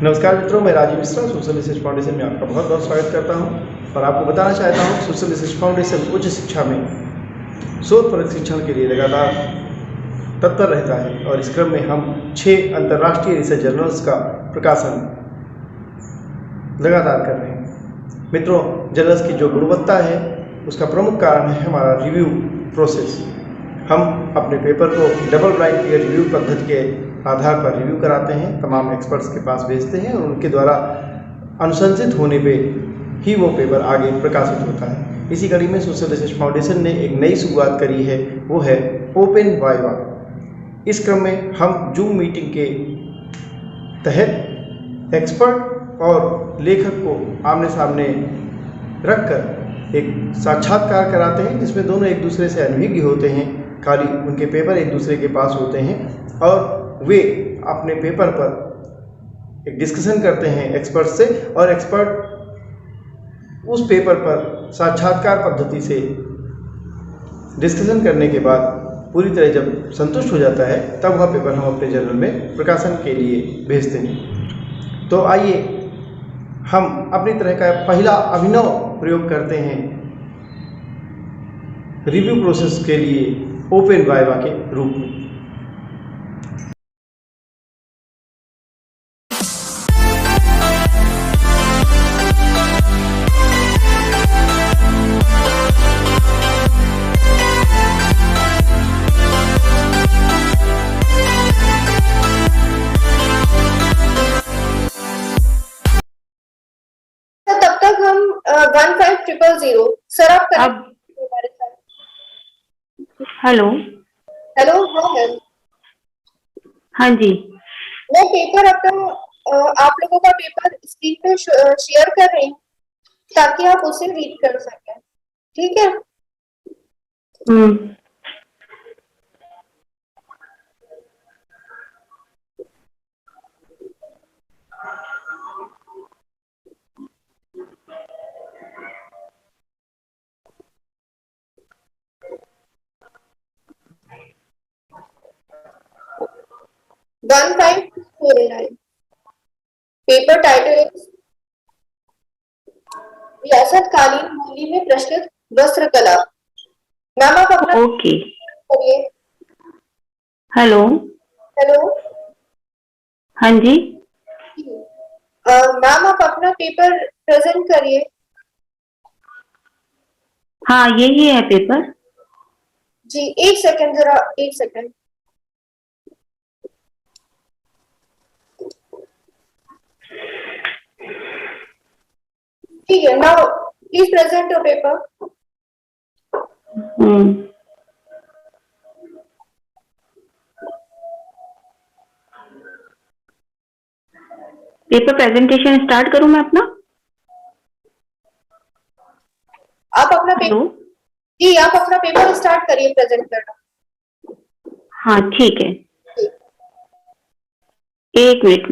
नमस्कार मित्रों, मैं Rajeev Mishra social research foundation में आपका बहुत बहुत स्वागत करता हूं और आपको बताना चाहता हूं सोशल रिसर्च फाउंडेशन उच्च शिक्षा में शोध प्रशिक्षण के लिए लगातार तत्पर रहता है और इस क्रम में हम 6 अंतर्राष्ट्रीय रिसर्च जर्नल्स का प्रकाशन लगातार कर रहे हैं। मित्रों, जर्नल्स की जो गुणवत्ता है उसका प्रमुख कारण है हमारा रिव्यू प्रोसेस। हम अपने पेपर को डबल ब्लाइंड पीयर रिव्यू पद्धति के आधार पर रिव्यू कराते हैं, तमाम एक्सपर्ट्स के पास भेजते हैं और उनके द्वारा अनुशंसित होने पे ही वो पेपर आगे प्रकाशित होता है। इसी कड़ी में सोशल रिसर्च फाउंडेशन ने एक नई शुरुआत करी है, वो है ओपन वाइवा। इस क्रम में हम जूम मीटिंग के तहत एक्सपर्ट और लेखक को आमने सामने रखकर एक साक्षात्कार कराते हैं, जिसमें दोनों एक दूसरे से अनभिज्ञ होते हैं, खाली उनके पेपर एक दूसरे के पास होते हैं और वे अपने पेपर पर एक डिस्कशन करते हैं एक्सपर्ट से, और एक्सपर्ट उस पेपर पर साक्षात्कार पद्धति से डिस्कशन करने के बाद पूरी तरह जब संतुष्ट हो जाता है तब वह पेपर हम अपने जर्नल में प्रकाशन के लिए भेजते हैं। तो आइए हम अपनी तरह का पहला अभिनव प्रयोग करते हैं रिव्यू प्रोसेस के लिए ओपन वाइवा के रूप में। तब तक हम 15000 सर आप हमारे साथ। हेलो हेलो, हाँ मैम, हाँ जी, मैं पेपर अपना आप लोगों का पेपर स्क्रीन पे शेयर कर रही हूँ ताकि आप उसे रीड कर सकें। ठीक है? वन 1549 पेपर टाइटल रियासतकालीन बोली में प्रचलित वस्त्र कला। मैम आप अपना ओके। करिए। हेलो हेलो, हाँ जी, मैम आप अपना पेपर प्रेजेंट करिए। हाँ यही है पेपर। जी, एक सेकंड, जरा एक सेकंड। ठीक है, now please present your paper. Paper presentation start करूं मैं अपना? आप अपना पेपर, जी आप अपना पेपर स्टार्ट करिए प्रेजेंट करना। हाँ ठीक है, एक मिनट।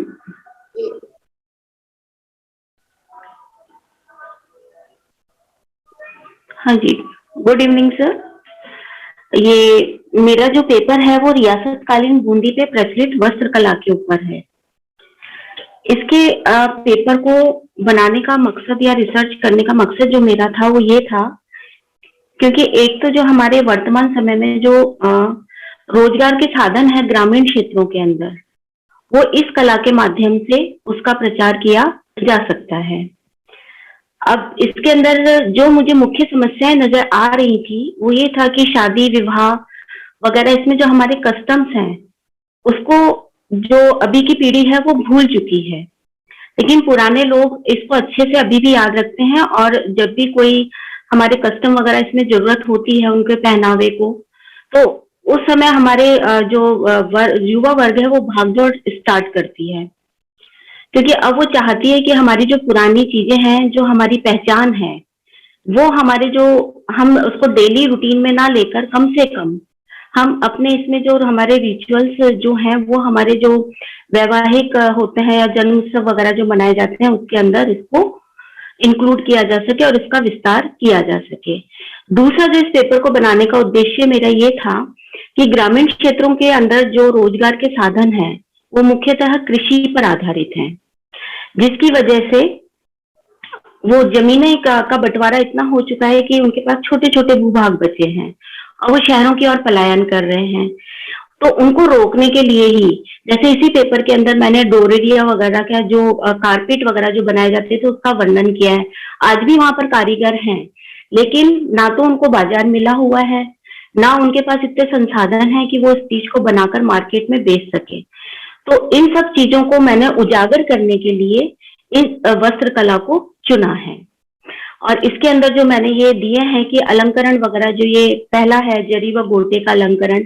हाँ जी, गुड इवनिंग सर। ये मेरा जो पेपर है वो रियासतकालीन बूंदी पे प्रचलित वस्त्र कला के ऊपर है। इसके पेपर को बनाने का मकसद या रिसर्च करने का मकसद जो मेरा था वो ये था, क्योंकि एक तो जो हमारे वर्तमान समय में जो रोजगार के साधन है ग्रामीण क्षेत्रों के अंदर, वो इस कला के माध्यम से उसका प्रचार किया जा सकता है। अब इसके अंदर जो मुझे मुख्य समस्याएं नजर आ रही थी वो ये था कि शादी विवाह वगैरह इसमें जो हमारे कस्टम्स हैं उसको जो अभी की पीढ़ी है वो भूल चुकी है, लेकिन पुराने लोग इसको अच्छे से अभी भी याद रखते हैं और जब भी कोई हमारे कस्टम वगैरह इसमें जरूरत होती है उनके पहनावे को, तो उस समय हमारे जो युवा वर्ग है वो भागदौड़ स्टार्ट करती है, क्योंकि अब वो चाहती है कि हमारी जो पुरानी चीजें हैं, जो हमारी पहचान है, वो हमारे जो हम उसको डेली रूटीन में ना लेकर कम से कम हम अपने इसमें जो हमारे रिचुअल्स जो हैं वो हमारे जो वैवाहिक होते हैं या जन्म उत्सव वगैरह जो मनाए जाते हैं उसके अंदर इसको इंक्लूड किया जा सके और इसका विस्तार किया जा सके। दूसरा जो इस पेपर को बनाने का उद्देश्य मेरा ये था कि ग्रामीण क्षेत्रों के अंदर जो रोजगार के साधन हैं वो मुख्यतः कृषि पर आधारित हैं। जिसकी वजह से वो जमीनें का बंटवारा इतना हो चुका है कि उनके पास छोटे छोटे भूभाग बचे हैं और वो शहरों की ओर पलायन कर रहे हैं। तो उनको रोकने के लिए ही, जैसे इसी पेपर के अंदर मैंने डोरेरिया वगैरह का जो कारपेट वगैरह जो बनाए जाते थे उसका वर्णन किया है। आज भी वहां पर कारीगर हैं, लेकिन ना तो उनको बाजार मिला हुआ है, ना उनके पास इतने संसाधन हैं कि वो इस चीज को बनाकर मार्केट में बेच सके। तो इन सब चीजों को मैंने उजागर करने के लिए इस वस्त्र कला को चुना है। और इसके अंदर जो मैंने ये दिए हैं कि अलंकरण वगैरह, जो ये पहला है जरी व गोटे का अलंकरण,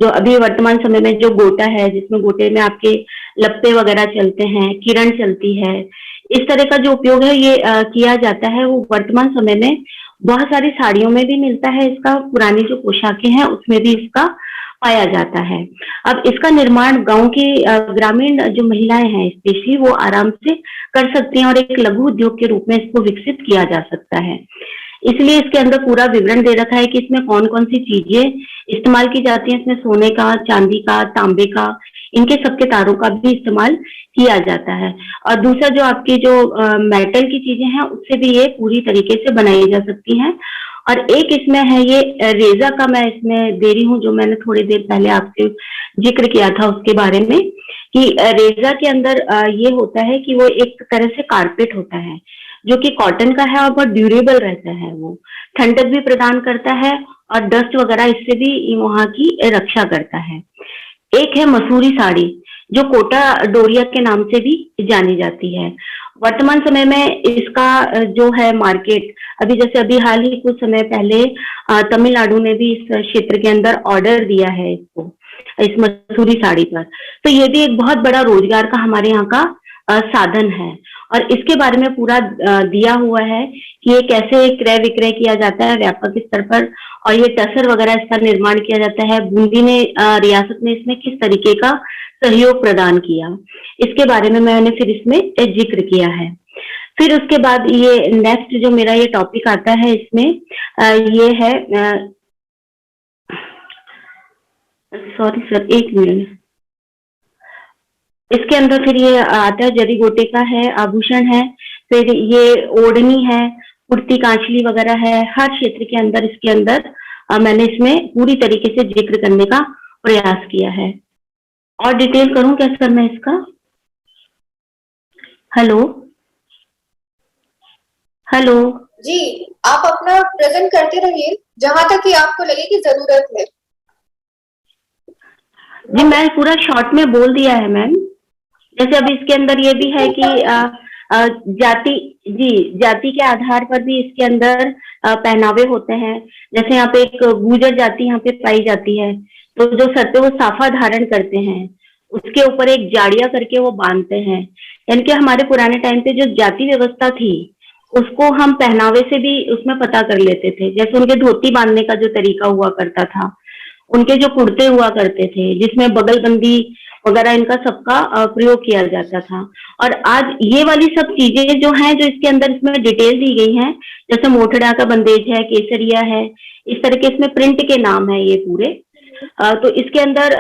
जो अभी वर्तमान समय में जो गोटा है, जिसमें गोटे में आपके लप्पे वगैरह चलते हैं, किरण चलती है, इस तरह का जो उपयोग है ये किया जाता है, वो वर्तमान समय में बहुत सारी साड़ियों में भी मिलता है। इसका पुरानी जो पोशाकें हैं उसमें भी इसका पाया जाता है। अब इसका निर्माण गांव की ग्रामीण जो महिलाएं हैं स्पेशली वो आराम से कर सकती हैं और एक लघु उद्योग के रूप में इसको विकसित किया जा सकता है। इसलिए इसके अंदर पूरा विवरण दे रखा है कि इसमें कौन कौन सी चीजें इस्तेमाल की जाती हैं। इसमें सोने का, चांदी का, तांबे का, इनके सबके तारों का भी इस्तेमाल किया जाता है। और दूसरा जो आपकी जो मेटल की चीजें हैं उससे भी ये पूरी तरीके से बनाई जा सकती हैं। और एक इसमें है ये रेजा का, मैं इसमें दे रही हूँ, जो मैंने थोड़ी देर पहले आपसे जिक्र किया था उसके बारे में, कि रेजा के अंदर ये होता है कि वो एक तरह से कारपेट होता है जो कि कॉटन का है और बहुत ड्यूरेबल रहता है। वो ठंडक भी प्रदान करता है और डस्ट वगैरह इससे भी वहां की रक्षा करता है। एक है मसूरी साड़ी, जो कोटा डोरिया के नाम से भी जानी जाती है। वर्तमान समय में इसका जो है मार्केट, अभी जैसे अभी हाल ही कुछ समय पहले तमिलनाडु ने भी इस क्षेत्र के अंदर ऑर्डर दिया है इसको, इस मसूरी साड़ी पर। तो ये भी एक बहुत बड़ा रोजगार का हमारे यहाँ का साधन है। और इसके बारे में पूरा दिया हुआ है कि ये कैसे क्रय विक्रय किया जाता है व्यापक स्तर पर, और ये टसर वगैरह इसका निर्माण किया जाता है। बूंदी ने रियासत ने इसमें किस तरीके का सहयोग प्रदान किया, इसके बारे में मैंने फिर इसमें जिक्र किया है। फिर उसके बाद ये नेक्स्ट जो मेरा ये टॉपिक आता है इसमें ये है, सॉरी सर एक मिनट, इसके अंदर फिर ये आता है जरी गोटे का है, आभूषण है, फिर ये ओढ़नी है, कुर्ती कांचली वगैरह है। हर क्षेत्र के अंदर इसके अंदर मैंने इसमें पूरी तरीके से जिक्र करने का प्रयास किया है। और डिटेल करूं क्या सर मैं इसका? हेलो हेलो जी, आप अपना प्रेजेंट करते रहिए जहां तक कि आपको लगे कि जरूरत है। जी मैं पूरा शॉर्ट में बोल दिया है मैम। जैसे अब इसके अंदर ये भी है कि जाति के आधार पर भी इसके अंदर पहनावे होते हैं। जैसे यहाँ पे एक गुर्जर जाति यहाँ पे पाई जाती है, तो जो सर पे वो साफा धारण करते हैं, उसके ऊपर एक जाड़िया करके वो बांधते हैं। यानी कि हमारे पुराने टाइम पे जो जाति व्यवस्था थी उसको हम पहनावे से भी उसमें पता कर लेते थे। जैसे उनके धोती बांधने का जो तरीका हुआ करता था, उनके जो कुर्ते हुआ करते थे जिसमें बगलबंदी वगैरह इनका सबका प्रयोग किया जाता था। और आज ये वाली सब चीजें जो हैं, जो इसके अंदर इसमें डिटेल दी गई हैं, जैसे मोठड़ा का बंदेज है, केसरिया है, इस तरह के इसमें प्रिंट के नाम है ये पूरे। तो इसके अंदर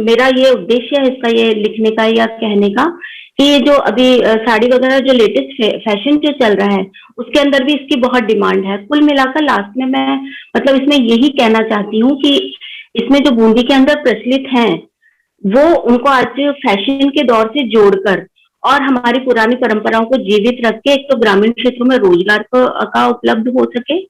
मेरा ये उद्देश्य है इसका ये लिखने का या कहने का कि ये जो अभी साड़ी वगैरह जो लेटेस्ट फैशन जो चल रहा है उसके अंदर भी इसकी बहुत डिमांड है। कुल मिलाकर लास्ट में मैं मतलब इसमें यही कहना चाहती हूँ कि इसमें जो बूंदी के अंदर प्रचलित हैं वो उनको आज फैशन के दौर से जोड़कर और हमारी पुरानी परंपराओं को जीवित रख के एक तो ग्रामीण क्षेत्रों में रोजगार का उपलब्ध हो सके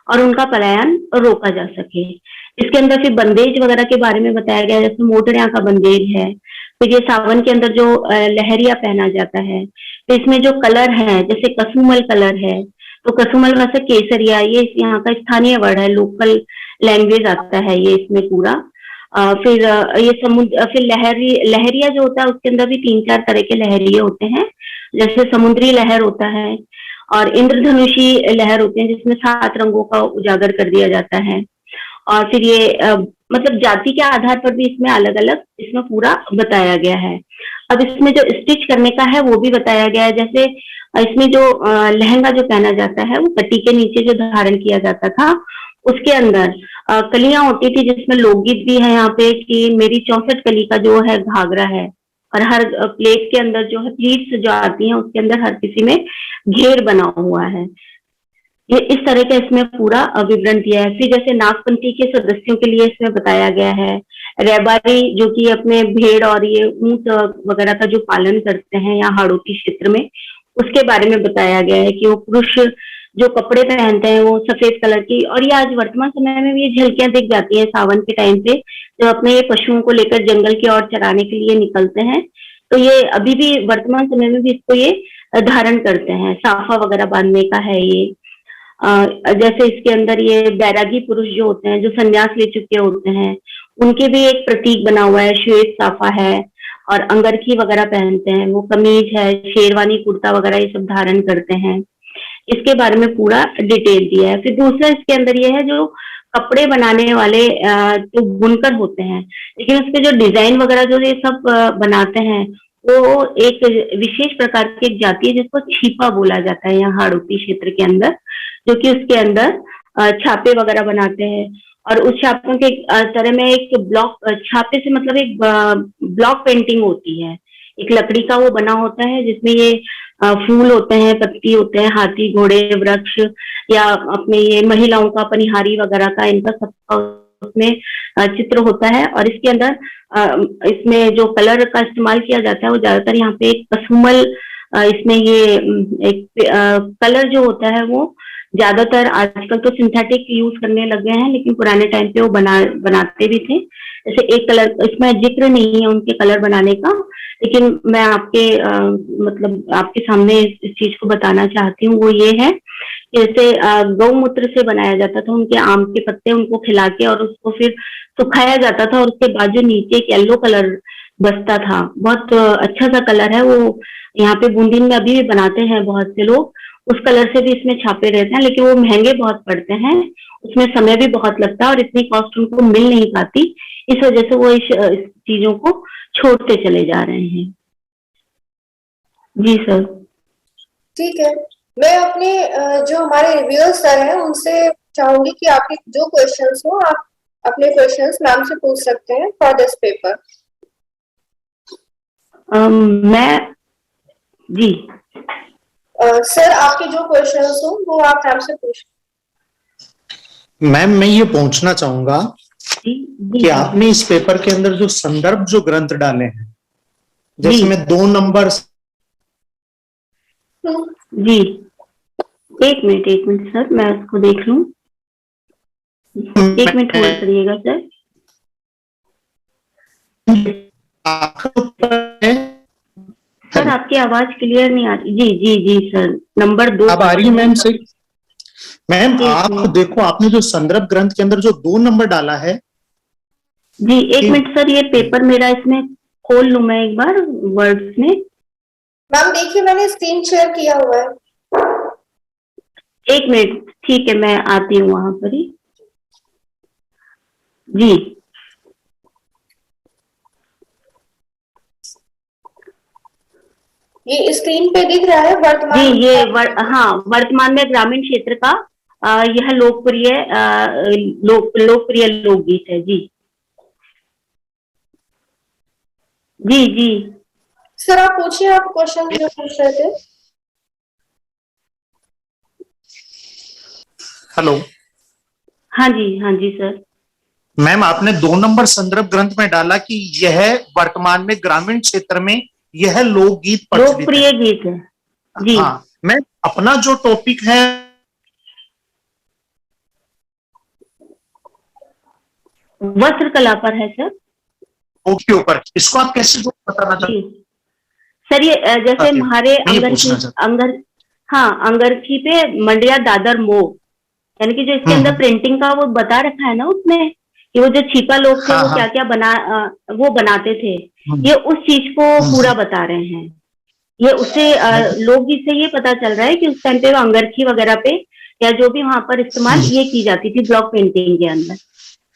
और उनका पलायन रोका जा सके। इसके अंदर फिर बंदेज वगैरह के बारे में बताया गया, जैसे मोटड़िया का बंदेज है, फिर ये सावन के अंदर जो लहरिया पहना जाता है, तो इसमें जो कलर है जैसे कसुमल कलर है, तो कसुमल वैसे केसरिया, ये यहाँ का स्थानीय वर्ड है, लोकल लैंग्वेज आता है ये इसमें पूरा। फिर ये समुद्र, फिर लहरिया जो होता है उसके अंदर भी 3-4 तरह के लहरिये होते हैं। जैसे समुद्री लहर होता है और इंद्रधनुषी लहर होते हैं जिसमें 7 रंगों का उजागर कर दिया जाता है। और फिर ये मतलब जाति के आधार पर भी इसमें अलग अलग इसमें पूरा बताया गया है। अब इसमें जो स्टिच करने का है वो भी बताया गया है। जैसे इसमें जो लहंगा जो पहना जाता है वो पट्टी के नीचे जो धारण किया जाता था उसके अंदर कलियां होती थी, जिसमें लोकगीत भी है यहाँ पे कि मेरी 64 कली का जो है घाघरा है, और हर प्लेट के अंदर जो है प्लीट्स जो आती हैं उसके अंदर हर किसी में घेर बना हुआ है। ये इस तरह का इसमें पूरा विवरण दिया है। फिर जैसे नागपंथी के सदस्यों के लिए इसमें बताया गया है, रैबारी जो कि अपने भेड़ और ये ऊंट वगैरह का जो पालन करते हैं यहाँ हाड़ौती क्षेत्र में, उसके बारे में बताया गया है कि वो पुरुष जो कपड़े पहनते हैं वो सफेद कलर की, और ये आज वर्तमान समय में भी ये झलकियां दिख जाती है सावन के टाइम पे, जो अपने ये पशुओं को लेकर जंगल की ओर चराने के लिए निकलते हैं, तो ये अभी भी वर्तमान समय में भी इसको ये धारण करते हैं। साफा वगैरह बांधने का है ये। जैसे इसके अंदर ये बैरागी पुरुष जो होते हैं, जो संन्यास ले चुके होते हैं, उनके भी एक प्रतीक बना हुआ है, श्वेत साफा है, और अंगरखी वगैरह पहनते हैं, वो कमीज है, शेरवानी कुर्ता वगैरह ये सब धारण करते हैं। इसके बारे में पूरा डिटेल दिया है। फिर दूसरा इसके अंदर ये है जो कपड़े बनाने वाले जो बुनकर होते हैं, लेकिन उसके जो डिजाइन वगैरह जो ये सब बनाते हैं, वो एक विशेष प्रकार की एक जाति है जिसको छिपा बोला जाता है यहाँ हाड़ौती क्षेत्र के अंदर, जो कि उसके अंदर छापे वगैरह बनाते हैं। और उस छापों के तरह में एक ब्लॉक, छापे से मतलब एक ब्लॉक पेंटिंग होती है, एक लकड़ी का वो बना होता है जिसमें ये फूल होते हैं, पत्ती होते हैं, हाथी घोड़े वृक्ष, या अपने ये महिलाओं का पनिहारी वगैरह का, इनका सबका उसमें चित्र होता है। और इसके अंदर इसमें जो कलर का इस्तेमाल किया जाता है वो ज्यादातर यहाँ पे एक कसुमल, इसमें ये एक कलर जो होता है वो ज्यादातर आजकल तो सिंथेटिक यूज करने लग गए हैं, लेकिन पुराने टाइम पे वो बनाते भी थे। जैसे एक कलर, इसमें जिक्र नहीं है उनके कलर बनाने का, लेकिन मैं आपके मतलब आपके सामने इस चीज को बताना चाहती हूँ। वो ये है, जैसे गौमूत्र से बनाया जाता था, उनके आम के पत्ते उनको खिला के और उसको फिर सुखाया जाता था, और उसके बाद जो नीचे एक येलो कलर बचता था, बहुत अच्छा सा कलर है वो, यहाँ पे बूंदी में अभी भी बनाते हैं बहुत से लोग, उस कलर से भी इसमें छापे रहते हैं, लेकिन वो महंगे बहुत पड़ते हैं, उसमें समय भी बहुत लगता है और इतनी कॉस्ट उनको मिल नहीं पाती, इस वजह से वो इस चीजों को छोड़ते चले जा रहे हैं। जी सर। ठीक है, मैं अपने जो हमारे रिव्यूअर्स सर हैं उनसे चाहूंगी कि आपके जो क्वेश्चंस हो आप अपने क्वेश्चंस मैम से पूछ सकते हैं फॉर दिस पेपर। मैं जी सर आपके जो क्वेश्चंस हो वो आप मैम से पूछ। मैम मैं ये पूछना चाहूंगा कि आपने इस पेपर के अंदर जो संदर्भ जो ग्रंथ डाले हैं, जैसे मैं 2 नंबर। जी एक मिनट सर, मैं उसको देख लूं, 1 मिनट होल्ड करिएगा सर। सर आपकी आवाज क्लियर नहीं आ रही। जी सर, नंबर 2 अब आ रही है मैम से। मैम आप देखो, आपने जो संदर्भ ग्रंथ के अंदर जो 2 नंबर डाला है। जी 1 मिनट सर, ये पेपर मेरा इसमें खोल लूं मैं एक बार वर्ड्स में। मैम देखिए मैंने स्क्रीन शेयर किया हुआ है। 1 मिनट, ठीक है, मैं आती हूँ वहां पर ही। जी ये स्क्रीन पे दिख रहा है वर्तमान। जी ये हाँ, वर्तमान में ग्रामीण क्षेत्र का यह लोकप्रिय लोकगीत है। जी जी जी सर आप पूछिए, आप क्वेश्चन जो पूछ रहे थे। हेलो। हाँ जी सर। मैम आपने 2 नंबर संदर्भ ग्रंथ में डाला कि यह वर्तमान में ग्रामीण क्षेत्र में यह लोकगीत लोकप्रिय गीत है। जी हाँ, मैं अपना जो टॉपिक है वस्त्र कला पर है सर, उसके ऊपर, इसको आप कैसे बताना चाहते हैं सर? ये जैसे हमारे अंगरखी पे मंडिया दादर मोह, यानी कि जो इसके अंदर प्रिंटिंग का वो बता रखा है ना उसमें, कि वो जो छिपा लोग थे वो क्या क्या वो बनाते थे, ये उस चीज को पूरा बता रहे हैं। ये उससे लोकगीत से ये पता चल रहा है कि उस टाइम पे अंगरखी वगैरह पे या जो भी वहां पर इस्तेमाल ये की जाती थी ब्लॉक पेंटिंग के अंदर,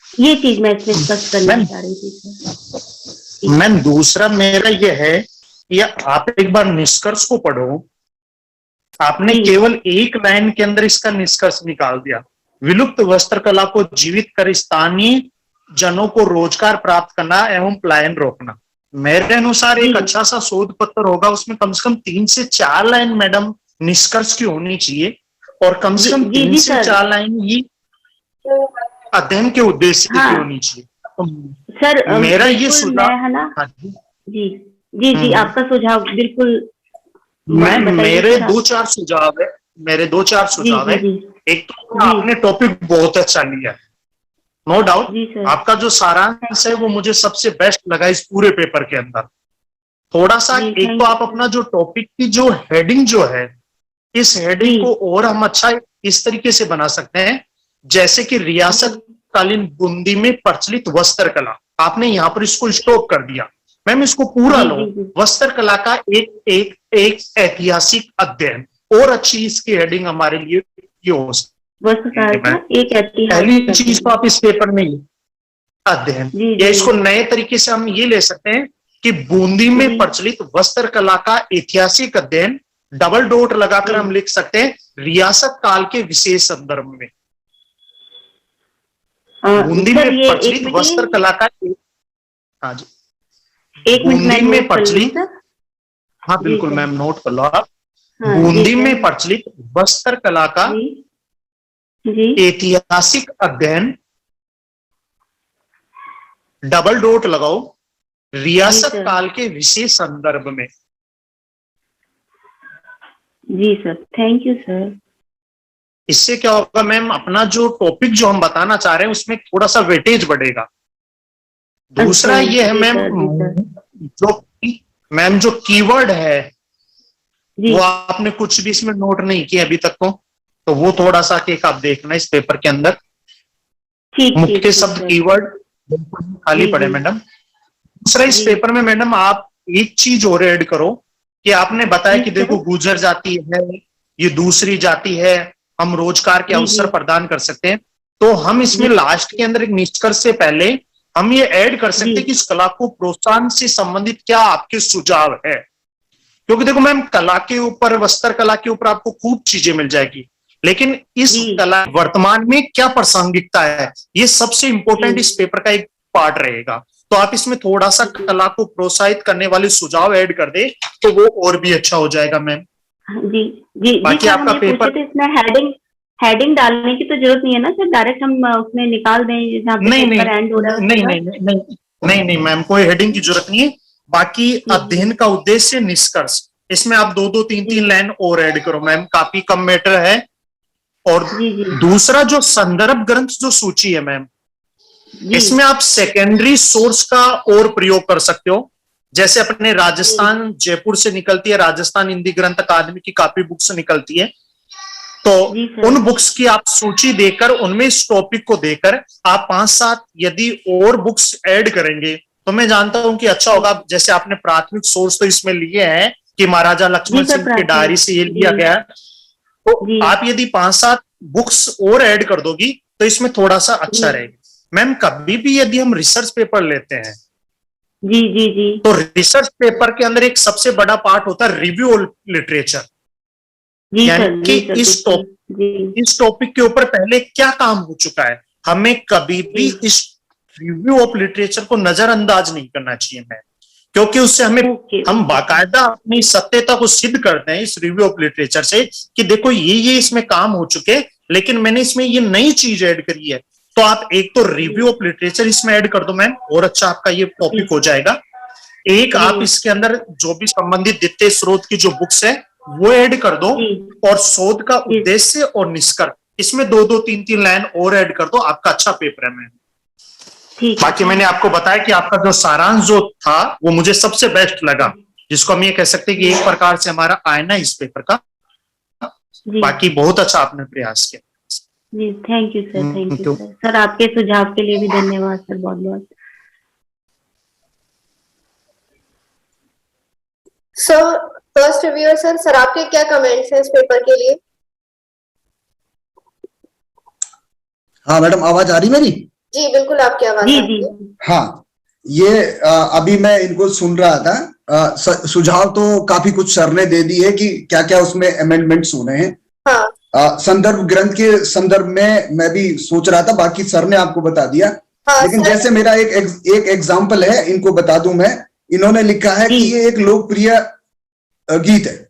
ये चीज मैं इसमें डिस्कस करना चाह रही थी। मैम दूसरा मेरा ये है कि आप एक बार निष्कर्ष को पढ़ो, आपने केवल 1 लाइन के अंदर इसका निष्कर्ष निकाल दिया। विलुप्त वस्त्र कला को जीवित कर स्थानीय जनों को रोजगार प्राप्त करना एवं पलायन रोकना। मेरे अनुसार एक जी। अच्छा सा शोध पत्र होगा, उसमें कम से कम 3 से 4 लाइन मैडम निष्कर्ष की होनी चाहिए, और कम से कम जी 3 जी से सर। 4 लाइन ये अध्ययन के उद्देश्य की हाँ होनी चाहिए। तो सर, मेरा ये बिल्कुल सुझाव, मैं, है ना। हाँ जी, जी जी जी, आपका सुझाव बिल्कुल मैं बताइए मेरे सर आप। 2-4 सुझाव है, मेरे 2-4 जी सुझाव जी है। जी एक तो जी आपने टॉपिक बहुत अच्छा लिया है, नो डाउट। जी सर। आपका जो सारांश है वो मुझे सबसे बेस्ट लगा इस पूरे पेपर के अंदर। थोड़ा सा जी एक थैंक तो यू आप अपना जो टॉपिक की जो हेडिंग जो है, इस हेडिंग जी को और हम अच्छा इस तरीके से बना सकते हैं, जैसे कि रियासत कालीन बूंदी में प्रचलित वस्त्र कला। आपने यहाँ पर इसको स्टॉप कर दिया। मैम इसको पूरा जी लो, जी जी। वस्त्र कला का एक ऐतिहासिक अध्ययन। और अच्छी इसकी हेडिंग हमारे लिए ये हो वस्तुकार सकती का है। एक पहली ऐतिहासिक चीज तो अध्ययन। आप इस पेपर में अध्ययन, जी या जी इसको नए तरीके से हम ये ले सकते हैं कि बूंदी में जी प्रचलित वस्त्र कला का ऐतिहासिक अध्ययन, डबल डॉट लगाकर जी। हम लिख सकते हैं रियासत काल के विशेष संदर्भ में। बूंदी सर में ये एक प्रचलित वस्त्र मिनट, कला का हाँ जी, एक मिनट मैं बूंदी में नोट कर लूँ प्रचलित, सर। हाँ जी बिल्कुल सर। मैम नोट कर लो आप। हाँ जी बूंदी सर। में प्रचलित वस्त्र कला का जी जी ऐतिहासिक अध्ययन, डबल डॉट लगाओ, जी रियासत सर। काल के विशेष संदर्भ में। जी सर, थैंक यू सर। इससे क्या होगा मैम, अपना जो टॉपिक जो हम बताना चाह रहे हैं उसमें थोड़ा सा वेटेज बढ़ेगा। दूसरा अच्छा ये है जी मैम, सर। जी सर। जो कीवर्ड है जी वो आपने कुछ भी इसमें नोट नहीं किया अभी तक, तो वो थोड़ा सा एक आप देखना इस पेपर के अंदर। ठीक ठीक मुख्य ठीक शब्द सर। कीवर्ड खाली जी पड़े जी मैडम। दूसरा इस जी पेपर में मैडम आप एक चीज और ऐड करो कि आपने बताया जी कि सर। देखो गुर्जर जाति है, ये दूसरी जाति है, हम रोजगार के जी अवसर जी प्रदान कर सकते हैं। तो हम इसमें जी लास्ट के अंदर एक निष्कर्ष से पहले हम ये ऐड कर सकते जी हैं कि इस कला को प्रोत्साहन से संबंधित क्या आपके सुझाव है। क्योंकि देखो मैम, कला के ऊपर, वस्त्र कला के ऊपर आपको खूब चीजें मिल जाएगी, लेकिन इस जी कला वर्तमान में क्या प्रासंगिकता है, ये सबसे इंपॉर्टेंट जी इस पेपर का एक पार्ट रहेगा। तो आप इसमें थोड़ा सा जी कला को प्रोत्साहित करने वाले सुझाव ऐड कर दे तो वो और भी अच्छा हो जाएगा मैम। जी जी जी बाकी सर, आपका हम ये पूछे पेपर, थे इसमें हेडिंग हेडिंग डालने की तो जरूरत नहीं है ना सर, डायरेक्ट हम उसमें निकाल दें जहाँ पे नहीं नहीं पेपर एंड हो रहा है नहीं उसके नहीं बाद। नहीं नहीं नहीं नहीं मैम, कोई हेडिंग की जरूरत नहीं है। बाकी जी अध्ययन का उद्देश्य, निष्कर्ष, इसमें आप 2-2 जी 3-3 लाइन और ऐड करो मैम, काफी कम मैटर है। और जी जी दूसरा जो संदर्भ ग्रंथ जो सूची है मैम, जी इसमें आप सेकेंडरी सोर्स का और प्रयोग कर सकते हो। जैसे अपने राजस्थान जयपुर से निकलती है राजस्थान हिंदी ग्रंथ अकादमी की काफी बुक्स निकलती है, तो जी सर। उन बुक्स की आप सूची देकर उनमें इस टॉपिक को देकर आप 5-7 यदि और बुक्स ऐड करेंगे तो मैं जानता हूं कि अच्छा होगा। जैसे आपने प्राथमिक सोर्स तो इसमें लिए हैं कि महाराजा लक्ष्मण जी सर, सिंह की डायरी प्राथमिक। से ये लिया जी गया है, तो जी आप यदि 5-7 बुक्स और ऐड कर दोगी तो इसमें थोड़ा सा अच्छा जी रहेगा। मैम कभी भी यदि हम रिसर्च पेपर लेते हैं जी जी जी तो रिसर्च पेपर के अंदर एक सबसे बड़ा पार्ट होता है रिव्यू लिटरेचर, जी यानी सर। कि जी सर, बिल्कुल। जी इस टॉपिक के ऊपर पहले क्या काम हो चुका है, हमें कभी भी जी इस रिव्यू ऑफ लिटरेचर को नजरअंदाज नहीं करना चाहिए मैम, क्योंकि उससे ओके हम ओके। बाकायदा अपनी सत्यता को सिद्ध करते हैं इस रिव्यू ऑफ लिटरेचर से कि देखो ये इसमें काम हो चुके, लेकिन मैंने इसमें ये नई चीज ऐड करी है। तो आप एक तो रिव्यू ऑफ लिटरेचर इसमें ऐड कर दो मैम, और अच्छा आपका ये जी टॉपिक हो जाएगा। एक आप जी इसके अंदर जो भी संबंधित द्वितीय स्रोत की जो बुक्स है वो ऐड कर दो, जी और शोध का जी उद्देश्य और निष्कर्ष इसमें 2-2 3-3 लाइन और ऐड कर दो, आपका अच्छा पेपर है मैम। ठीक है। बाकी मैंने आपको बताया कि आपका जो सारांश जो था वो मुझे सबसे बेस्ट लगा, जिसको हम ये कह सकते हैं कि एक प्रकार से हमारा आईना इस पेपर का। जी बाकी बहुत अच्छा आपने प्रयास किया। जी, thank you sir, thank you तो सर। सर आपके सुझाव के लिए भी धन्यवाद सर, बहुत बहुत। सो फर्स्ट रिव्यूअर सर आपके क्या कमेंट्स हैं इस पेपर के लिए? हाँ मैडम, आवाज आ रही मेरी? जी बिल्कुल, आपकी आवाज जी आ रही जी है। हाँ, ये अभी मैं इनको सुन रहा था। सुझाव तो काफी कुछ सर ने दे दी है कि क्या क्या उसमें अमेंडमेंट्स होने हैं। हाँ संदर्भ ग्रंथ के संदर्भ में मैं भी सोच रहा था, बाकी सर ने आपको बता दिया। हाँ लेकिन सर। जैसे मेरा एक एग्जाम्पल है, इनको बता दूं मैं इन्होंने लिखा है कि ये एक लोकप्रिय गीत है,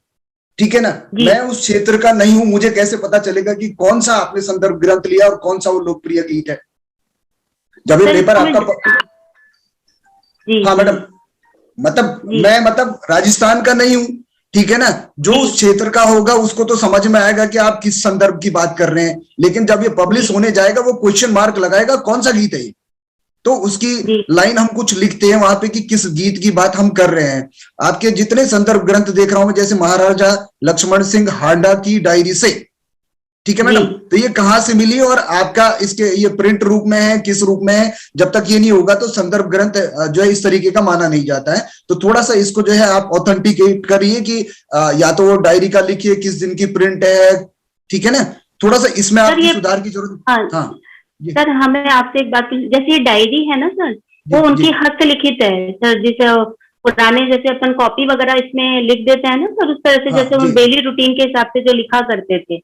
ठीक है ना। मैं उस क्षेत्र का नहीं हूं, मुझे कैसे पता चलेगा कि कौन सा आपने संदर्भ ग्रंथ लिया और कौन सा वो लोकप्रिय गीत है? जब ये पेपर आपका हाँ मैडम, मतलब राजस्थान का नहीं हूं, ठीक है ना। जो उस क्षेत्र का होगा उसको तो समझ में आएगा कि आप किस संदर्भ की बात कर रहे हैं, लेकिन जब ये पब्लिश होने जाएगा वो क्वेश्चन मार्क लगाएगा कौन सा गीत है ये, तो उसकी लाइन हम कुछ लिखते हैं वहां पे कि किस गीत की बात हम कर रहे हैं। आपके जितने संदर्भ ग्रंथ देख रहा हूं मैं, जैसे महाराजा लक्ष्मण सिंह हांडा की डायरी से, ठीक है मैडम, तो ये कहाँ से मिली और आपका इसके ये प्रिंट रूप में है, किस रूप में है, जब तक ये नहीं होगा तो संदर्भ ग्रंथ जो है इस तरीके का माना नहीं जाता है। तो थोड़ा सा इसको जो है आप ऑथेंटिकेट करिए कि या तो वो डायरी का लिखिए किस दिन की प्रिंट है, ठीक है ना। थोड़ा सा इसमें आपकी सुधार की जरूरत। हाँ सर, हमें आपसे एक बात, जैसे ये डायरी है ना सर, वो उनकी हस्तलिखित है सर, जैसे पुराने जैसे अपन कॉपी वगैरह इसमें लिख देते हैं ना सर, उस तरह से जैसे उन डेली रूटीन के हिसाब से जो लिखा करते थे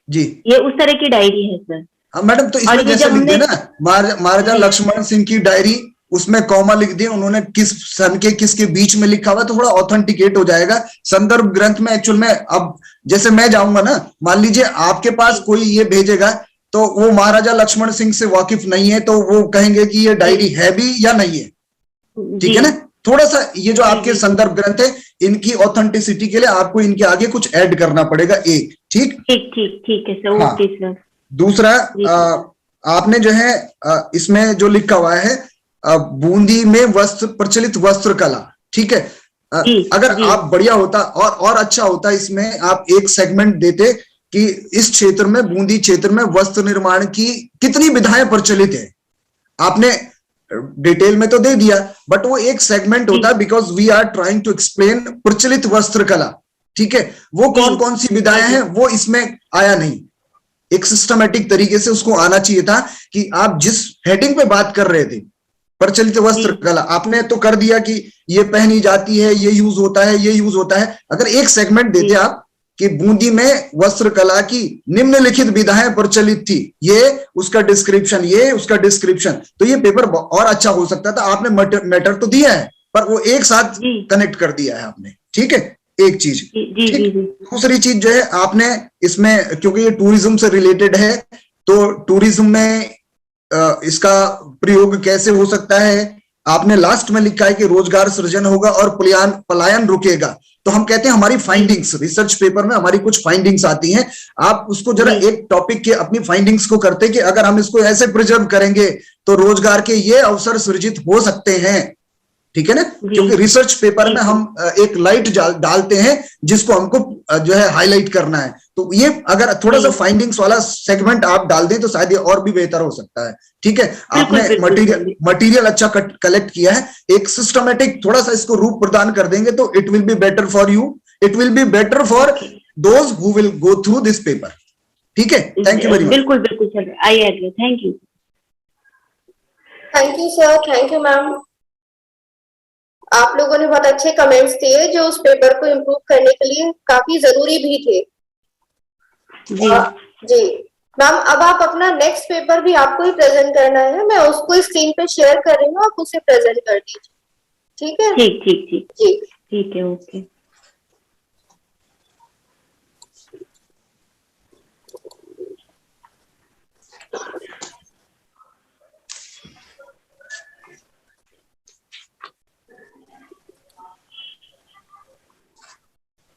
जी, ये उस तरह की डायरी है सर। हाँ मैडम, तो इसमें जैसे लिख देना महाराजा लक्ष्मण सिंह की डायरी, उसमें कॉमा लिख दिया उन्होंने, किस सन के किसके बीच में लिखा हुआ, तो थोड़ा ऑथेंटिकेट हो जाएगा। संदर्भ ग्रंथ में एक्चुअल में अब जैसे मैं जाऊंगा ना, मान लीजिए आपके पास कोई ये भेजेगा तो वो महाराजा लक्ष्मण सिंह से वाकिफ नहीं है, तो वो कहेंगे कि ये डायरी है भी या नहीं है, ठीक है ना। थोड़ा सा ये जो आपके संदर्भ ग्रंथ है इनकी ऑथेंटिसिटी के लिए आपको इनके आगे कुछ ऐड करना पड़ेगा एक, ठीक है सर। हाँ। Okay sir. दूसरा आपने जो है इसमें जो लिखा हुआ है बूंदी में वस्त्र प्रचलित वस्त्र कला, ठीक है। अगर आप बढ़िया होता और अच्छा होता, इसमें आप एक सेगमेंट देते कि इस क्षेत्र में, बूंदी क्षेत्र में वस्त्र निर्माण की कितनी विधाएं प्रचलित है। आपने डिटेल में तो दे दिया, बट वो एक सेगमेंट होता है, because we are trying to explain प्रचलित वस्त्र कला, ठीक है। वो कौन कौन सी विधाएं हैं वो इसमें आया नहीं, एक सिस्टमेटिक तरीके से उसको आना चाहिए था कि आप जिस हेडिंग पे बात कर रहे थे प्रचलित वस्त्र कला, आपने तो कर दिया कि ये पहनी जाती है, ये यूज होता है, ये यूज होता है। अगर एक सेगमेंट देते आप कि बूंदी में वस्त्र कला की निम्नलिखित विधाएं प्रचलित थी, ये उसका डिस्क्रिप्शन, ये उसका डिस्क्रिप्शन, तो ये पेपर और अच्छा हो सकता था। आपने मैटर तो दिया है पर वो एक साथ कनेक्ट कर दिया है आपने, ठीक है, एक चीज। दूसरी चीज जो है आपने इसमें, क्योंकि ये टूरिज्म से रिलेटेड है, तो टूरिज्म में इसका प्रयोग कैसे हो सकता है, आपने लास्ट में लिखा है कि रोजगार सृजन होगा और पलायन रुकेगा। तो हम कहते हैं हमारी फाइंडिंग्स, रिसर्च पेपर में हमारी कुछ फाइंडिंग्स आती हैं, आप उसको जरा एक टॉपिक के अपनी फाइंडिंग्स को करते कि अगर हम इसको ऐसे प्रिजर्व करेंगे तो रोजगार के ये अवसर सृजित हो सकते हैं, ठीक है ना। क्योंकि रिसर्च पेपर में हम एक लाइट डालते हैं जिसको हमको जो है हाईलाइट करना है, तो ये अगर थोड़ा सा फाइंडिंग्स वाला सेगमेंट आप डाल दें तो शायद ये और भी बेहतर हो सकता है, ठीक है। आपने मटेरियल अच्छा कलेक्ट किया है, एक सिस्टमेटिक थोड़ा सा इसको रूप प्रदान कर देंगे तो it will be better for you, it will be better for those who will go through this paper, ठीक है। Thank you very much. बिल्कुल बिल्कुल sir, I agree, thank you. Thank you sir, thank you ma'am. आप लोगों ने बहुत अच्छे comments दिए जो उस पेपर को इम्प्रूव करने के लिए काफी जरूरी भी थे। जी मैम, अब आप अपना नेक्स्ट पेपर भी आपको ही प्रेजेंट करना है, मैं उसको स्क्रीन पे शेयर कर रही हूँ, आप उसे प्रेजेंट कर दीजिए, ठीक है। ठीक जी ठीक है, okay.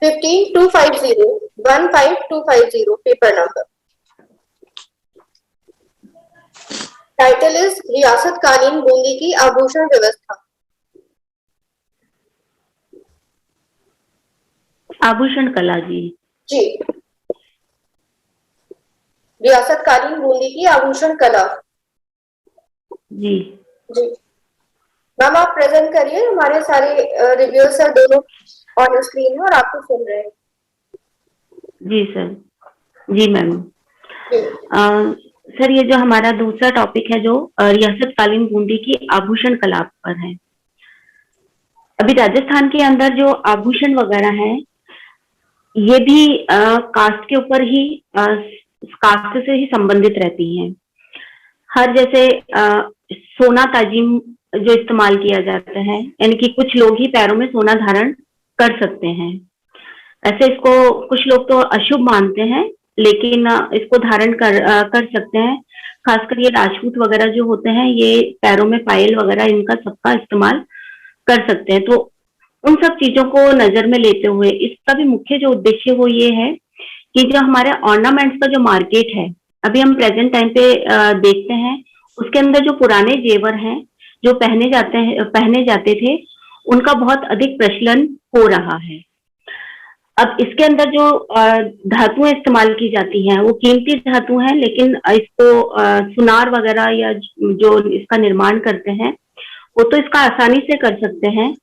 $15,250 paper number. Title is रियासत कालीन बूंदी की आभूषण व्यवस्था। आभूषण कला जी रियासत कालीन बूंदी की आभूषण कला। जी मैम आप प्रेजेंट करिए, हमारे सारे रिव्यूअर्स सर दोनों ऑन स्क्रीन है और आपको सुन रहे हैं। जी सर, जी मैम। सर, ये जो हमारा दूसरा टॉपिक है जो रियासत कालीन बूंदी की आभूषण कला पर है। अभी राजस्थान के अंदर जो आभूषण वगैरह है ये भी कास्ट के ऊपर ही, कास्ट से ही संबंधित रहती हैं। हर जैसे सोना ताजीम जो इस्तेमाल किया जाता है, यानी कि कुछ लोग ही पैरों में सोना धारण कर सकते हैं। ऐसे इसको कुछ लोग तो अशुभ मानते हैं, लेकिन इसको धारण कर सकते हैं। खासकर ये राजपूत वगैरह जो होते हैं, ये पैरों में पायल वगैरह इनका सबका इस्तेमाल कर सकते हैं। तो उन सब चीजों को नजर में लेते हुए इसका भी मुख्य जो उद्देश्य वो ये है कि जो हमारे ऑर्नामेंट्स का जो मार्केट है, अभी हम प्रेजेंट टाइम पे देखते हैं, उसके अंदर जो पुराने जेवर हैं जो पहने जाते थे, उनका बहुत अधिक प्रचलन हो रहा है। अब इसके अंदर जो धातुएं इस्तेमाल की जाती हैं वो कीमती धातु हैं, लेकिन इसको सुनार वगैरह या जो इसका निर्माण करते हैं वो तो इसका आसानी से कर सकते हैं,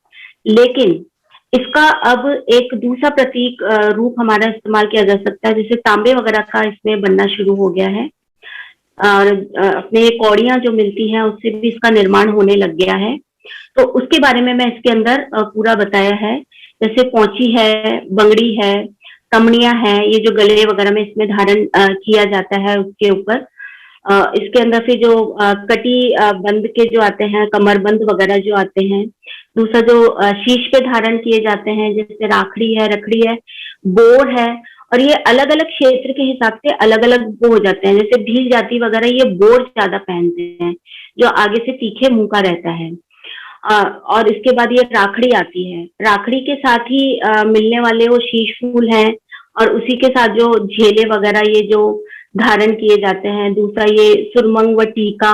लेकिन इसका अब एक दूसरा प्रतीक रूप हमारा इस्तेमाल किया जा सकता है, जैसे तांबे वगैरह का इसमें बनना शुरू हो गया है, और अपने कौड़ियां जो मिलती हैं उससे भी इसका निर्माण होने लग गया है। तो उसके बारे में मैं इसके अंदर पूरा बताया है, जैसे पौची है, बंगड़ी है, कमनियां है, ये जो गले वगैरह में इसमें धारण किया जाता है उसके ऊपर। इसके अंदर फिर जो कटी बंद के जो आते हैं, कमरबंद वगैरह जो आते हैं। दूसरा जो शीश पे धारण किए जाते हैं, जैसे राखड़ी है, रखड़ी है, बोर है, और ये अलग अलग क्षेत्र के हिसाब से अलग अलग वो हो जाते हैं। जैसे भील जाति वगैरह ये बोर ज्यादा पहनते हैं, जो आगे से तीखे मुंह का रहता है। और इसके बाद ये राखड़ी आती है। राखड़ी के साथ ही मिलने वाले वो शीश फूल हैं, और उसी के साथ जो झेले वगैरह ये जो धारण किए जाते हैं। दूसरा ये सुरमंग व टीका,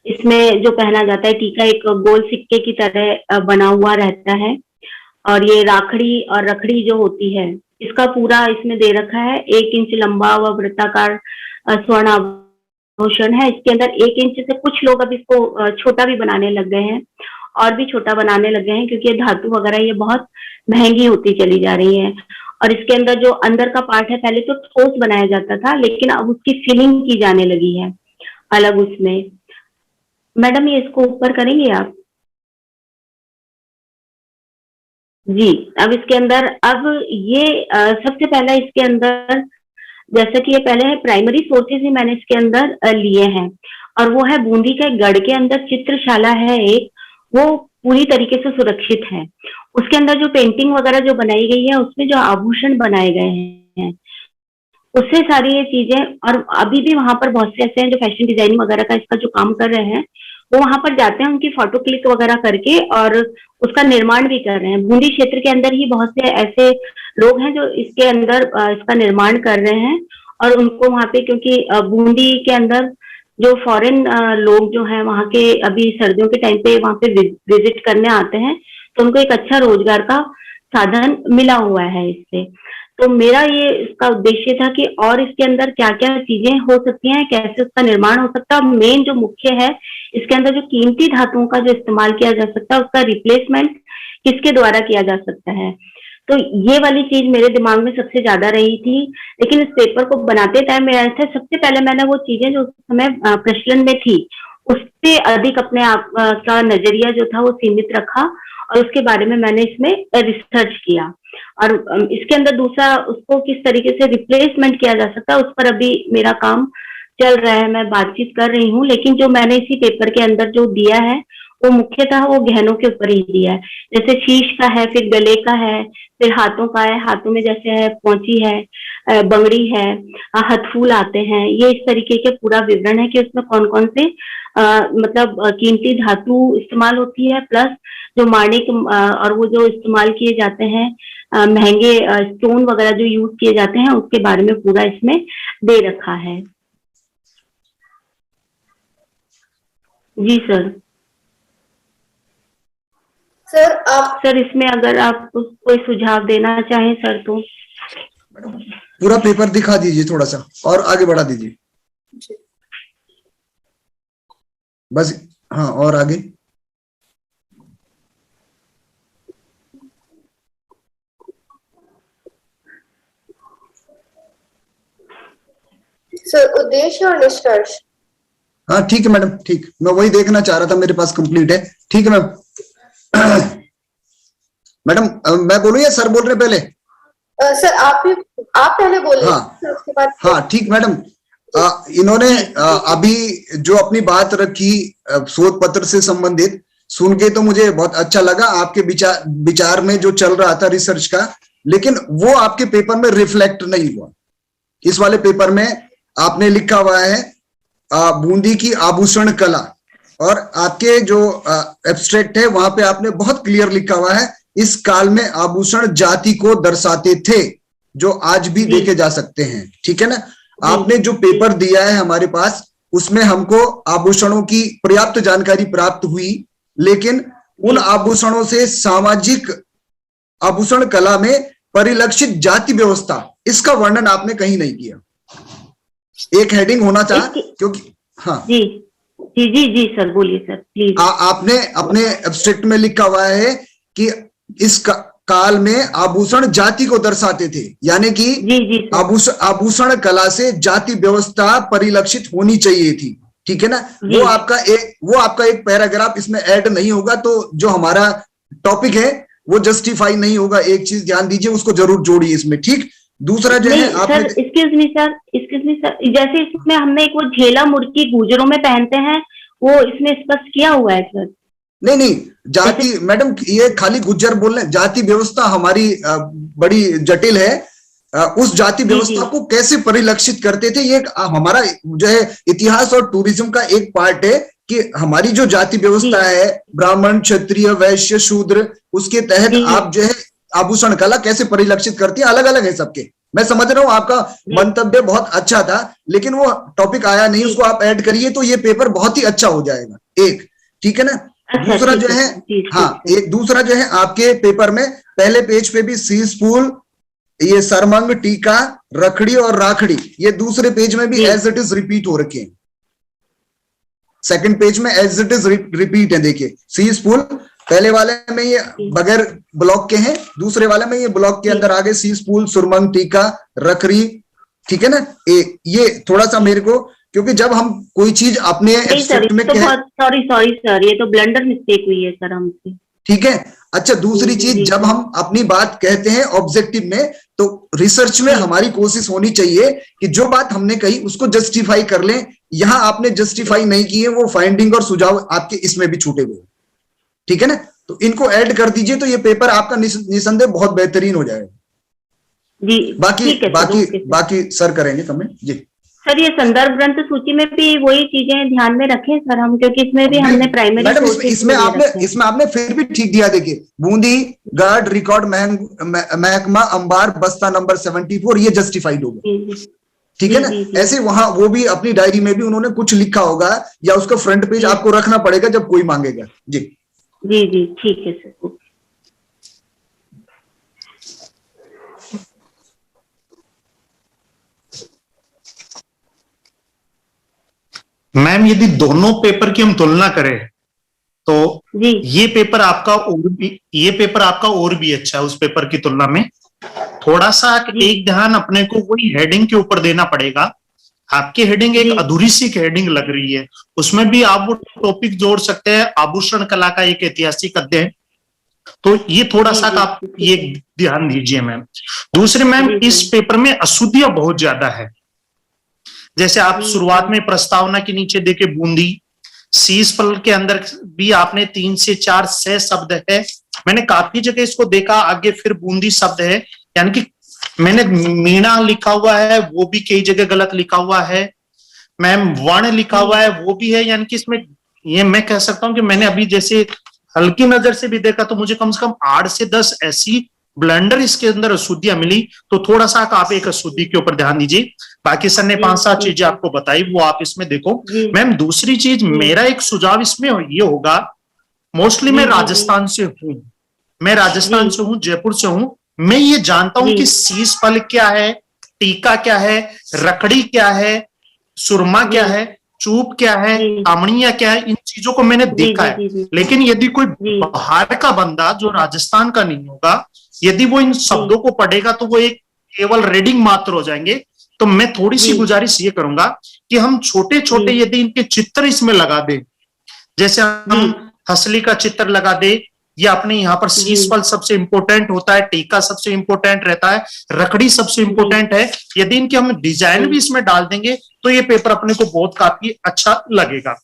इसमें जो पहना जाता है, टीका एक गोल सिक्के की तरह बना हुआ रहता है। और ये राखड़ी और रखड़ी जो होती है, इसका पूरा इसमें दे रखा है 1 इंच लंबा व वृत्ताकार स्वर्ण आभूषण है। इसके अंदर 1 इंच से कुछ लोग अब इसको छोटा भी बनाने लग गए हैं, और भी छोटा बनाने लगे हैं, क्योंकि ये धातु वगैरह ये बहुत महंगी होती चली जा रही है। और इसके अंदर जो अंदर का पार्ट है, पहले तो ठोस बनाया जाता था, लेकिन अब उसकी फिलिंग की जाने लगी है अलग उसमें। मैडम ये इसको ऊपर करेंगे आप जी। अब इसके अंदर अब ये सबसे पहला इसके अंदर, जैसा कि ये पहले है, प्राइमरी सोर्सेज ही मैंने इसके अंदर लिए हैं, और वो है बूंदी के गढ़ के अंदर चित्रशाला है एक, वो पूरी तरीके से सुरक्षित है। उसके अंदर जो पेंटिंग वगैरह जो बनाई गई है, उसमें जो आभूषण बनाए गए हैं, उससे सारी ये चीजें, और अभी भी वहां पर बहुत से ऐसे हैं जो फैशन डिजाइनिंग वगैरह का इसका जो काम कर रहे हैं, वो वहां पर जाते हैं उनकी फोटो क्लिक वगैरह करके, और उसका निर्माण भी कर रहे हैं। बूंदी क्षेत्र के अंदर ही बहुत से ऐसे लोग हैं जो इसके अंदर इसका निर्माण कर रहे हैं, और उनको वहां पे, क्योंकि बूंदी के अंदर जो फॉरेन लोग जो हैं वहां के, अभी सर्दियों के टाइम पे वहां पे विजिट करने आते हैं, तो उनको एक अच्छा रोजगार का साधन मिला हुआ है इससे। तो मेरा ये इसका उद्देश्य था कि और इसके अंदर क्या क्या चीजें हो सकती हैं, कैसे उसका निर्माण हो सकता है। मेन जो मुख्य है, इसके अंदर जो कीमती धातुओं का जो इस्तेमाल किया जा सकता है, उसका रिप्लेसमेंट किसके द्वारा किया जा सकता है। तो ये वाली चीज मेरे दिमाग में सबसे ज्यादा रही थी। लेकिन इस पेपर को बनाते टाइम मेरा ऐसा, सबसे पहले मैंने वो चीजें जो उस समय प्रचलन में थी, उस पे अधिक अपने आप का नजरिया जो था वो सीमित रखा, और उसके बारे में मैंने इसमें रिसर्च किया। और इसके अंदर दूसरा, उसको किस तरीके से रिप्लेसमेंट किया जा सकता है, उस पर अभी मेरा काम चल रहा है, मैं बातचीत कर रही हूँ। लेकिन जो मैंने इसी पेपर के अंदर जो दिया है, वो मुख्यतः वो गहनों के ऊपर ही दिया है। जैसे शीश का है, फिर गले का है, फिर हाथों का है, हाथों में जैसे है पौची है, बंगड़ी है, हथफूल आते हैं। ये इस तरीके के पूरा विवरण है कि उसमें कौन कौन से मतलब कीमती धातु इस्तेमाल होती है, प्लस जो माणिक और वो जो इस्तेमाल किए जाते हैं महंगे स्टोन वगैरह जो यूज किए जाते हैं, उसके बारे में पूरा इसमें दे रखा है। जी सर। सर इसमें अगर आप कोई सुझाव देना चाहें सर तो। पूरा पेपर दिखा दीजिए थोड़ा सा, और आगे बढ़ा दीजिए बस। हाँ, और आगे। सर उद्देश्य और निष्कर्ष। हाँ ठीक है मैडम, ठीक, मैं वही देखना चाह रहा था, मेरे पास कंप्लीट है। ठीक है मैम। मैडम मैं बोलूं या सर बोल रहे पहले? सर आप पहले बोलिए। हाँ उसके बाद। हाँ ठीक मैडम। इन्होंने अभी जो अपनी बात रखी शोध पत्र से संबंधित, सुन के तो मुझे बहुत अच्छा लगा आपके विचार में जो चल रहा था रिसर्च का, लेकिन वो आपके पेपर में रिफ्लेक्ट नहीं हुआ। इस वाले पेपर में आपने लिखा हुआ है बूंदी की आभूषण कला, और आपके जो एब्स्ट्रैक्ट है वहां पे आपने बहुत क्लियर लिखा हुआ है, इस काल में आभूषण जाति को दर्शाते थे, जो आज भी देखे जा सकते हैं। ठीक है ना? आपने जो पेपर दिया है हमारे पास, उसमें हमको आभूषणों की पर्याप्त जानकारी प्राप्त हुई, लेकिन उन आभूषणों से सामाजिक आभूषण कला में परिलक्षित जाति व्यवस्था, इसका वर्णन आपने कहीं नहीं किया। एक हेडिंग होना था, क्योंकि हाँ जी जी जी जी सर, बोलिए सर प्लीज। आपने अपने एब्स्ट्रैक्ट में लिखा हुआ है कि इस काल में आभूषण जाति को दर्शाते थे, यानी कि आभूषण कला से जाति व्यवस्था परिलक्षित होनी चाहिए थी। ठीक है ना? वो आपका एक पैराग्राफ इसमें ऐड नहीं होगा, तो जो हमारा टॉपिक है वो जस्टिफाई नहीं होगा। एक चीज ध्यान दीजिए, उसको जरूर जोड़िए इसमें। ठीक, दूसरा जो है आपने एक्सक्यूज मी सर, जैसे इसमें हमने एक वो झेला मुर्की गुजरों में पहनते हैं, वो इसमें स्पष्ट किया हुआ है सर। नहीं, जाति मैडम, ये खाली गुज्जर बोल रहे हैं, जाति व्यवस्था हमारी बड़ी जटिल है। उस जाति व्यवस्था को कैसे परिलक्षित करते थे, ये हमारा जो है इतिहास और टूरिज्म का एक पार्ट है कि हमारी जो जाति व्यवस्था है, ब्राह्मण, क्षत्रिय, वैश्य, शूद्र, उसके तहत आप जो है आभूषण कला कैसे परिलक्षित करती है, अलग अलग है सबके। मैं समझ रहा हूँ आपका मंतव्य बहुत अच्छा था, लेकिन वो टॉपिक आया नहीं, उसको आप ऐड करिए तो ये पेपर बहुत ही अच्छा हो जाएगा। एक, ठीक है ना? दूसरा जो है, हाँ, एक दूसरा जो है आपके पेपर में पहले पेज पे भी शीश फूल, ये सरमंग, टीका, रखड़ी और राखड़ी, ये दूसरे पेज में भी एज इट इज रिपीट हो रखे हैं। सेकंड पेज में एज इट इज रिपीट है। देखिए, शीश फूल पहले वाले में ये बगैर ब्लॉक के हैं, दूसरे वाले में ये ब्लॉक के अंदर आ गए शीश फूल, सुरमंग, टीका, रखड़ी। ठीक है ना? ये थोड़ा सा मेरे को, क्योंकि जब हम कोई चीज अपने एब्स्ट्रैक्ट में तो सॉरी सर, ये तो ब्लंडर मिस्टेक हुई है सर हमसे। ठीक है? अच्छा, दूसरी चीज, जब हम अपनी बात कहते हैं ऑब्जेक्टिव में, तो रिसर्च में हमारी कोशिश होनी चाहिए कि जो बात हमने कही उसको जस्टिफाई कर लें। यहां आपने जस्टिफाई नहीं किए, वो फाइंडिंग और सुझाव आपके इसमें भी छूटे हुए। ठीक है ना? तो इनको ऐड कर दीजिए, तो ये पेपर आपका निसंदेह बहुत बेहतरीन हो जाएगा जी। बाकी सर करेंगे कमेंट जी। सर, ये संदर्भ ग्रंथ सूची में भी वही चीजें ध्यान में रखें सर हम, क्योंकि इसमें भी हमने प्राइमरी मैडम इसमें आपने फिर भी ठीक दिया। देखिए, बूंदी गार्ड रिकॉर्ड महकमा अंबार बस्ता नंबर 74, ये जस्टिफाइड होगा। ठीक है ना? ऐसे वहां वो भी अपनी डायरी में भी उन्होंने कुछ लिखा होगा, या उसका फ्रंट पेज आपको रखना पड़ेगा जब कोई मांगेगा जी। जी ठीक है सर। मैम, यदि दोनों पेपर की हम तुलना करें तो ये पेपर आपका और भी अच्छा है उस पेपर की तुलना में। थोड़ा सा एक ध्यान अपने को वही हेडिंग के ऊपर देना पड़ेगा। आपकी हेडिंग एक अधूरी सी हेडिंग लग रही है, उसमें भी आप वो टॉपिक जोड़ सकते हैं, आभूषण कला का एक ऐतिहासिक अध्ययन। तो ये थोड़ा सा आप ये ध्यान दीजिए मैम। दूसरे मैम, इस पेपर में अशुद्धियां बहुत ज्यादा है। जैसे आप शुरुआत में प्रस्तावना के नीचे देखे बूंदी, शीश फल के अंदर भी आपने 3 से 4 से शब्द है। मैंने काफी जगह इसको देखा, आगे फिर बूंदी शब्द है, यानी कि मैंने मीणा लिखा हुआ है, वो भी कई जगह गलत लिखा हुआ है। मैम, वर्ण लिखा हुआ है, वो भी है। यानी कि इसमें ये मैं कह सकता हूं कि मैंने अभी जैसे हल्की नजर से भी देखा तो मुझे कम से कम 8 से 10 ऐसी ब्लंडर इसके अंदर अशुद्धियां मिली। तो थोड़ा सा आप एक अशुद्धि के ऊपर ध्यान दीजिए। बाकी सर ने 5-7 चीजें आपको बताई, वो आप इसमें देखो। मैम, दूसरी चीज, मेरा एक सुझाव इसमें ये होगा, मोस्टली मैं राजस्थान से हूं, जयपुर से हूं। मैं ये जानता हूं कि शीश फल क्या है, टीका क्या है, रखड़ी क्या है, सुरमा क्या है, चूप क्या है, कामणिया क्या है, इन चीजों को मैंने देखा है। लेकिन यदि कोई बाहर का बंदा जो राजस्थान का नहीं होगा, यदि वो इन शब्दों को पढ़ेगा तो वो एक केवल रीडिंग मात्र हो जाएंगे। तो मैं थोड़ी सी गुजारिश ये करूंगा कि हम छोटे छोटे यदि इनके चित्र इसमें लगा दें, जैसे हम हसली का चित्र लगा दे, या अपने यहाँ पर शीश फल सबसे इंपॉर्टेंट होता है, टीका सबसे इंपॉर्टेंट रहता है, रखड़ी सबसे इंपॉर्टेंट है, यदि इनके हम डिजाइन भी इसमें डाल देंगे तो ये पेपर अपने को बहुत काफी अच्छा लगेगा।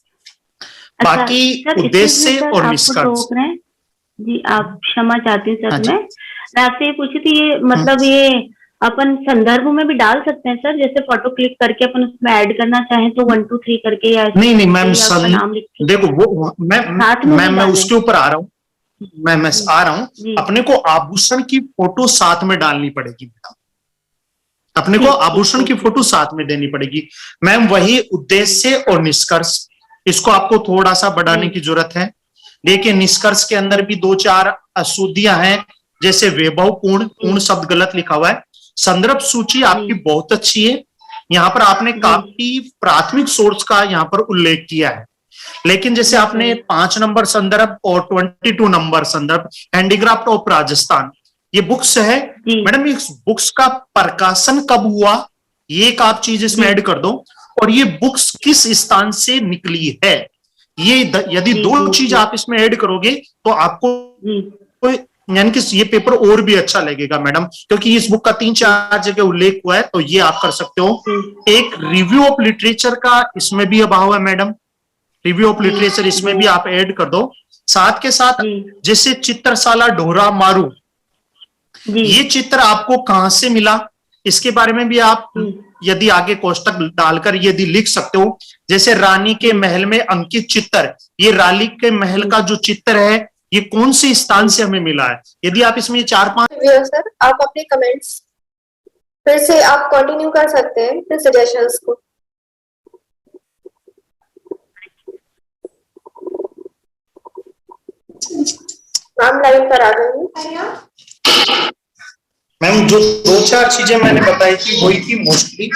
बाकी सर, उद्देश्य सर, और आपको निष्कर्ष। रोक रहे हैं जी, आप क्षमा चाहती हूँ हाँ सर। जी। मैं आपसे ये पूछी थी, ये मतलब ये अपन संदर्भ में भी डाल सकते हैं सर, जैसे फोटो क्लिक करके अपन उसमें ऐड करना चाहें तो 1 2 3 करके, या नहीं नहीं मैम, या उसका नाम लिख के देखो वो साथ में भी मैं डालें। उसके ऊपर आ रहा हूँ। मैं आ रहा हूँ। जी। अपने को आभूषण की फोटो साथ में डालनी पड़ेगी मैडम, अपने को ठीक, आभूषण की ठीक, फोटो साथ में देनी पड़ेगी मैम। वही उद्देश्य और निष्कर्ष, इसको आपको थोड़ा सा बढ़ाने की जरूरत है। देखिए निष्कर्ष के अंदर भी 2-4 अशुद्धियां हैं, जैसे वैभव पूर्ण शब्द गलत लिखा हुआ है। संदर्भ सूची आपकी बहुत अच्छी है, यहाँ पर आपने काफी प्राथमिक सोर्स का यहाँ पर उल्लेख किया है। लेकिन जैसे आपने 5 नंबर संदर्भ और 22 नंबर संदर्भ हैंडीक्राफ्ट ऑफ राजस्थान, ये बुक्स है मैडम, इस बुक्स का प्रकाशन कब हुआ ये एक आप चीज इसमें ऐड कर दो, और ये बुक्स किस स्थान से निकली है, ये यदि 2 चीज आप इसमें ऐड करोगे तो आपको यानी कि ये पेपर और भी अच्छा लगेगा मैडम, क्योंकि इस बुक का 3-4 जगह उल्लेख हुआ है, तो ये आप कर सकते हो। एक रिव्यू ऑफ लिटरेचर का इसमें भी अभाव है मैडम, रिव्यू ऑफ लिटरेचर इसमें भी आप ऐड कर दो। साथ के साथ जैसे चित्रशाला ढोरा मारू, ये चित्र आपको कहां से मिला, इसके बारे में भी आप यदि आगे कोष्टक डालकर यदि लिख सकते हो। जैसे रानी के महल में अंकित चित्र, ये रानी के महल का जो चित्र है ये कौन से स्थान से हमें मिला है, यदि आप इसमें 4-5 सर आप अपने कमेंट्स फिर से आप कंटिन्यू कर सकते हैं फिर सजेशंस को। मैम लाइन पर आ गई हैं। मैम जो 2-4 चीजें मैंने बताई थी वही थी मोस्टली,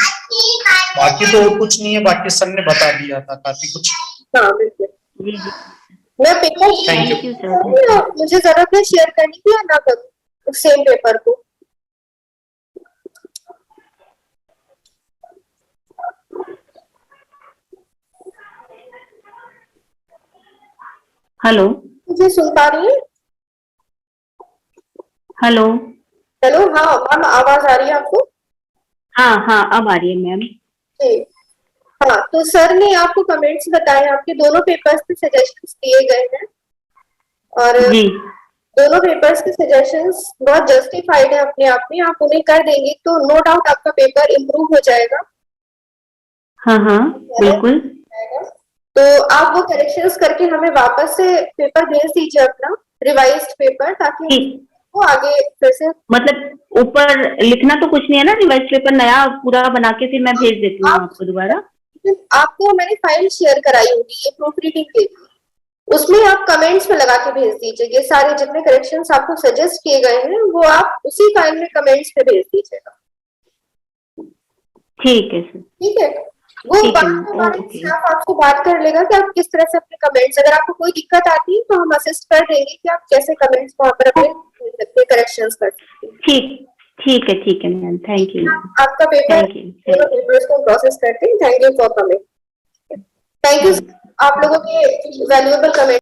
बाकी तो और कुछ नहीं है, बाकी सर ने बता दिया था काफी कुछ। हाँ बिल्कुल। मैं पेपर थैंक यू। मुझे जरूरत है शेयर करने की या ना करूँ सेम पेपर को? हेलो, मुझे सुन पा रही है? हेलो, हेलो, हाँ मैम आवाज आ रही है आपको? हाँ हाँ अब आ रही है मैम। हाँ तो सर ने आपको कमेंट्स बताए, आपके दोनों पेपर्स पे सजेशंस दिए गए हैं और दोनों पेपर्स के सजेशंस बहुत जस्टिफाइड है अपने आप में। आप उन्हें कर देंगे तो नो डाउट आपका पेपर इम्प्रूव हो जाएगा। हाँ हाँ बिल्कुल। तो आप वो करेक्शंस करके हमें वापस से पेपर भेज दीजिए अपना रिवाइज्ड पेपर, ताकि वो आगे फिर से मतलब ऊपर लिखना तो कुछ नहीं है ना, रिवाइज पेपर नया पूरा बना के फिर मैं भेज देती हूँ आपको दोबारा। आपको मैंने फाइल शेयर कराई होगी ये प्रूफ रीडिंग के लिए, उसमें आप कमेंट्स में लगा के भेज दीजिए। ये सारे जितने करेक्शंस आपको सजेस्ट किए गए हैं वो आप उसी फाइल में कमेंट्स में भेज दीजिएगा। ठीक है सर। ठीक है, वो स्टाफ आपको बात कर लेगा कि आप किस तरह से अपने कमेंट्स, अगर आपको कोई दिक्कत आती है तो हम असिस्ट कर देंगे कि आप कैसे कमेंट्स वहां पर अपने करेक्शंस कर सकते हैं। ठीक है मैम, थैंक यू। आपका पेपर पेपर्स को प्रोसेस करते हैं। Thank you for coming. Thank you आप लोगों के वैल्यूएबल कमेंट।